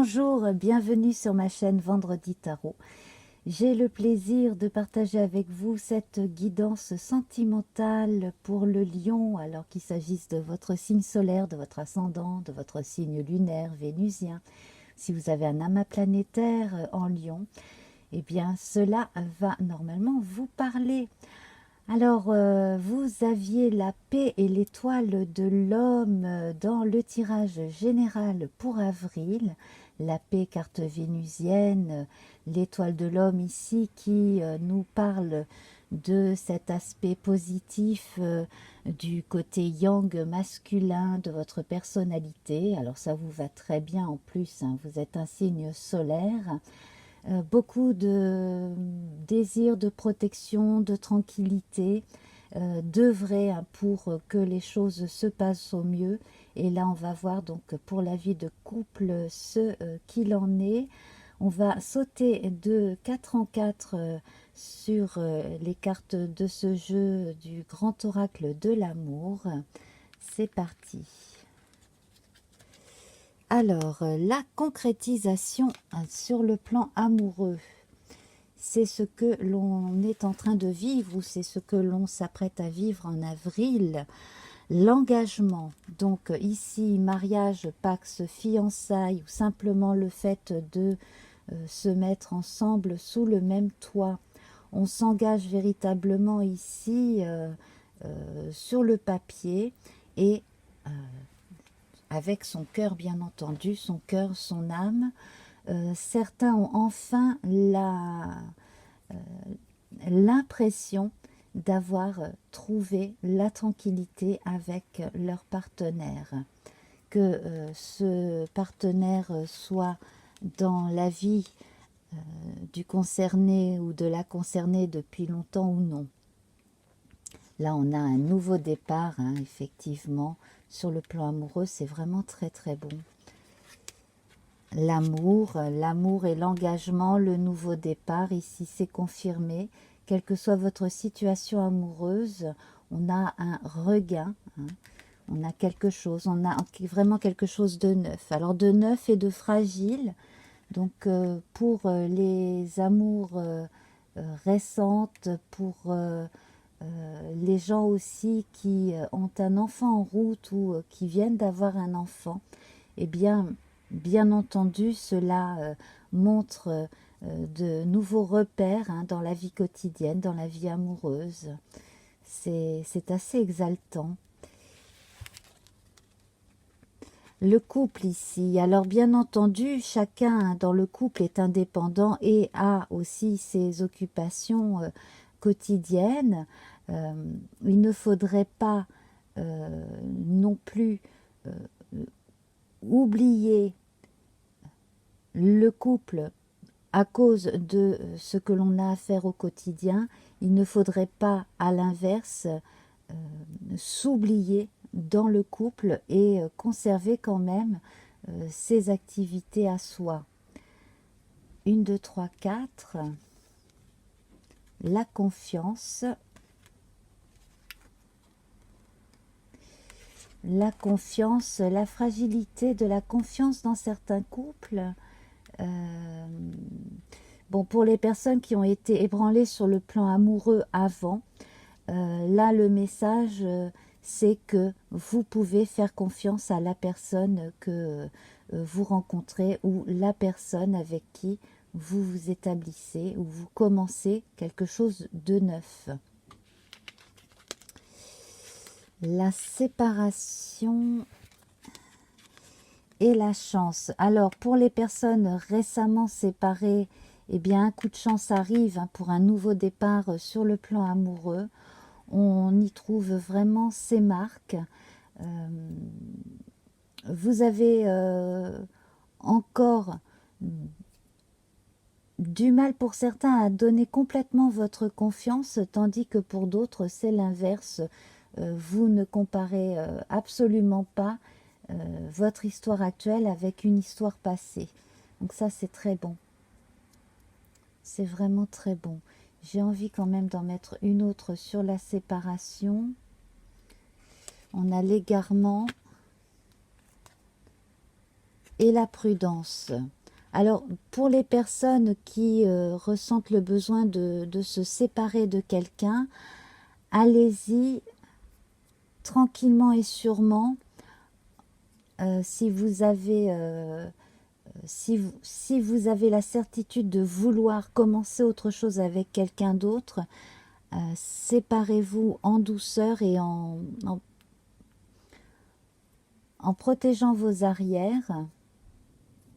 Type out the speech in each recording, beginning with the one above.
Bonjour, bienvenue sur ma chaîne Vendredi Tarot. J'ai le plaisir de partager avec vous cette guidance sentimentale pour le lion, alors qu'il s'agisse de votre signe solaire, de votre ascendant, de votre signe lunaire, vénusien. Si vous avez un amas planétaire en lion, eh bien cela va normalement vous parler. Alors, vous aviez la paix et l'étoile de l'homme dans le tirage général pour avril. La paix, carte vénusienne, l'étoile de l'homme ici qui nous parle de cet aspect positif du côté yang masculin de votre personnalité. Alors ça vous va très bien en plus, hein, vous êtes un signe solaire. Beaucoup de désir de protection, de tranquillité, d'œuvrer pour que les choses se passent au mieux. Et là, on va voir donc pour la vie de couple ce qu'il en est. On va sauter de 4 en 4 sur les cartes de ce jeu du grand oracle de l'amour. C'est parti. Alors, la concrétisation sur le plan amoureux, c'est ce que l'on est en train de vivre ou c'est ce que l'on s'apprête à vivre en avril. L'engagement, donc ici, mariage, pax, fiançailles ou simplement le fait de se mettre ensemble sous le même toit. On s'engage véritablement ici sur le papier et avec son cœur bien entendu, son cœur, son âme. Certains ont enfin l'impression d'avoir trouvé la tranquillité avec leur partenaire. Que ce partenaire soit dans la vie du concerné ou de la concernée depuis longtemps ou non. Là, on a un nouveau départ, hein, effectivement. Sur le plan amoureux, c'est vraiment très très bon. L'amour et l'engagement, le nouveau départ, ici c'est confirmé. Quelle que soit votre situation amoureuse, on a un regain, hein. On a quelque chose, on a vraiment quelque chose de neuf. Alors de neuf et de fragile, donc pour les amours récentes, pour les gens aussi qui ont un enfant en route ou qui viennent d'avoir un enfant, eh bien entendu, cela montre de nouveaux repères, hein, dans la vie quotidienne, dans la vie amoureuse. C'est assez exaltant. Le couple ici, alors bien entendu, chacun dans le couple est indépendant et a aussi ses occupations quotidiennes. Il ne faudrait pas non plus oublier le couple à cause de ce que l'on a à faire au quotidien. Il ne faudrait pas, à l'inverse, s'oublier dans le couple et conserver quand même ses activités à soi. 1, 2, 3, 4. La confiance. La confiance, la fragilité de la confiance dans certains couples. Bon, pour les personnes qui ont été ébranlées sur le plan amoureux avant, là le message c'est que vous pouvez faire confiance à la personne que vous rencontrez ou la personne avec qui vous vous établissez ou vous commencez quelque chose de neuf. La séparation et la chance. Alors, pour les personnes récemment séparées, eh bien, un coup de chance arrive, hein, pour un nouveau départ sur le plan amoureux. On y trouve vraiment ses marques. Vous avez encore du mal pour certains à donner complètement votre confiance, tandis que pour d'autres, c'est l'inverse. Vous ne comparez absolument pas votre histoire actuelle avec une histoire passée. Donc ça, c'est très bon. C'est vraiment très bon. J'ai envie quand même d'en mettre une autre sur la séparation. On a l'égarement. et la prudence. Alors, pour les personnes qui ressentent le besoin de se séparer de quelqu'un, allez-y tranquillement et sûrement. Si vous avez si vous avez la certitude de vouloir commencer autre chose avec quelqu'un d'autre, séparez-vous en douceur et en protégeant vos arrières.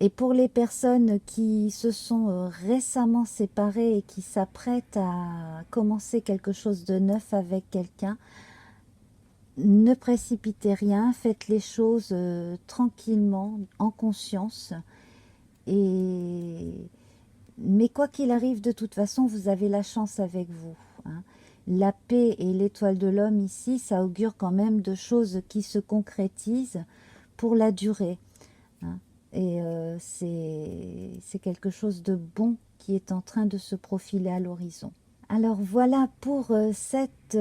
Et pour les personnes qui se sont récemment séparées et qui s'apprêtent à commencer quelque chose de neuf avec quelqu'un, ne précipitez rien, faites les choses tranquillement, en conscience. Mais quoi qu'il arrive, de toute façon, vous avez la chance avec vous, hein. La paix et l'étoile de l'homme ici, ça augure quand même de choses qui se concrétisent pour la durée, hein. Et c'est quelque chose de bon qui est en train de se profiler à l'horizon. Alors voilà pour cette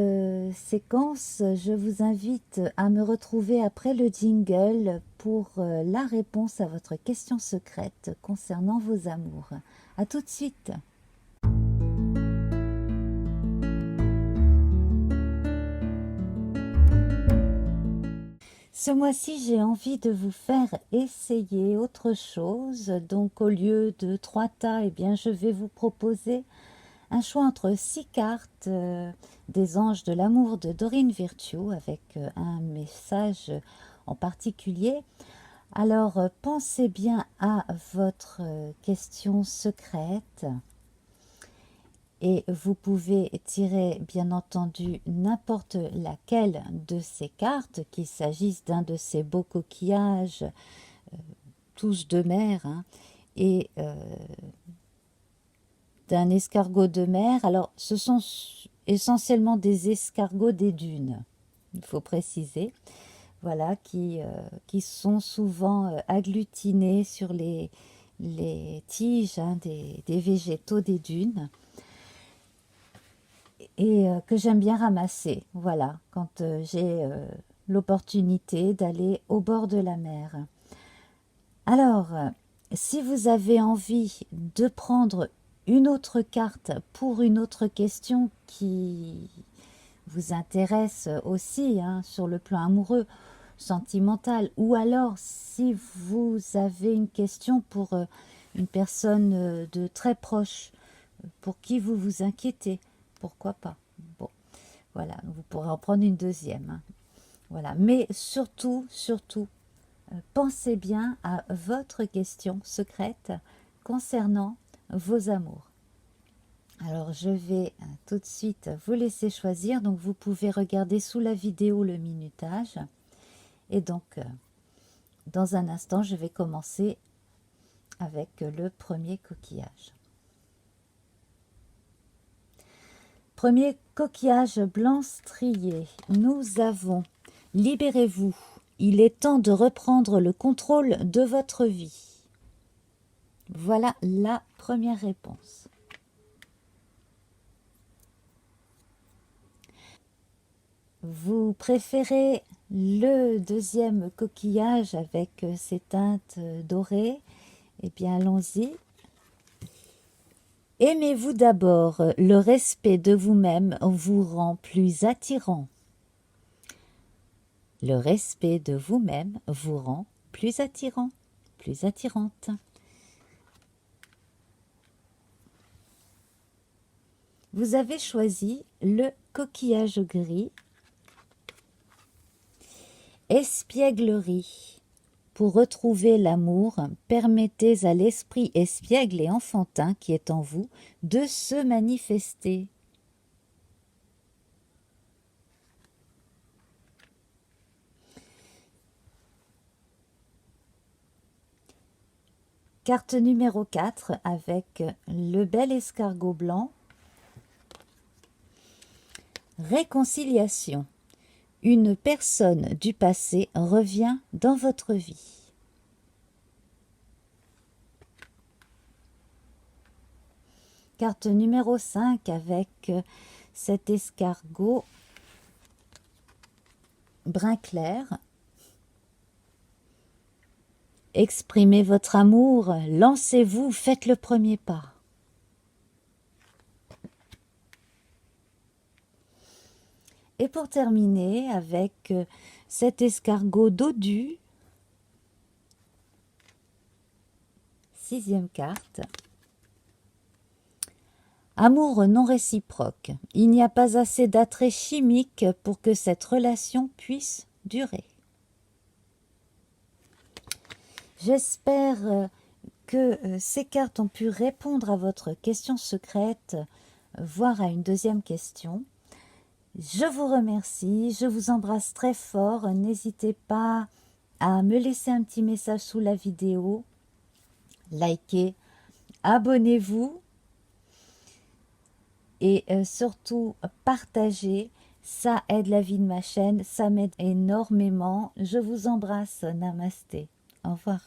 séquence. Je vous invite à me retrouver après le jingle pour la réponse à votre question secrète concernant vos amours. À tout de suite. Ce mois-ci, j'ai envie de vous faire essayer autre chose. Donc au lieu de 3 tas, eh bien, je vais vous proposer un choix entre 6 cartes des anges de l'amour de Dorine Virtue avec un message en particulier. Alors pensez bien à votre question secrète et vous pouvez tirer bien entendu n'importe laquelle de ces cartes, qu'il s'agisse d'un de ces beaux coquillages tous de mer, hein, et d'un escargot de mer. Alors, ce sont essentiellement des escargots des dunes, il faut préciser, voilà, qui sont souvent agglutinés sur les tiges, hein, des végétaux des dunes, et que j'aime bien ramasser, voilà, quand j'ai l'opportunité d'aller au bord de la mer. Alors, si vous avez envie de prendre une autre carte pour une autre question qui vous intéresse aussi, hein, sur le plan amoureux, sentimental, ou alors si vous avez une question pour une personne de très proche, pour qui vous vous inquiétez, pourquoi pas. Bon, voilà, vous pourrez en prendre une deuxième, hein. Voilà, mais surtout, pensez bien à votre question secrète concernant vos amours. Alors je vais tout de suite vous laisser choisir, donc vous pouvez regarder sous la vidéo le minutage. Et donc dans un instant je vais commencer avec le premier coquillage. Premier coquillage blanc strié, nous avons « Libérez-vous, il est temps de reprendre le contrôle de votre vie ». Voilà la première réponse. Vous préférez le deuxième coquillage avec ses teintes dorées? Eh bien, allons-y. Aimez-vous d'abord, le respect de vous-même vous rend plus attirant. Le respect de vous-même vous rend plus attirant, plus attirante. Vous avez choisi le coquillage gris. Espièglerie. Pour retrouver l'amour, permettez à l'esprit espiègle et enfantin qui est en vous de se manifester. Carte numéro 4 avec le bel escargot blanc. Réconciliation. Une personne du passé revient dans votre vie. Carte numéro 5 avec cet escargot brun clair. Exprimez votre amour, lancez-vous, faites le premier pas. Et pour terminer avec cet escargot dodu, 6e carte. Amour non réciproque. Il n'y a pas assez d'attrait chimique pour que cette relation puisse durer. J'espère que ces cartes ont pu répondre à votre question secrète, voire à une deuxième question. Je vous remercie, je vous embrasse très fort. N'hésitez pas à me laisser un petit message sous la vidéo, likez, abonnez-vous et surtout partagez. Ça aide la vie de ma chaîne, ça m'aide énormément. Je vous embrasse, namasté. Au revoir.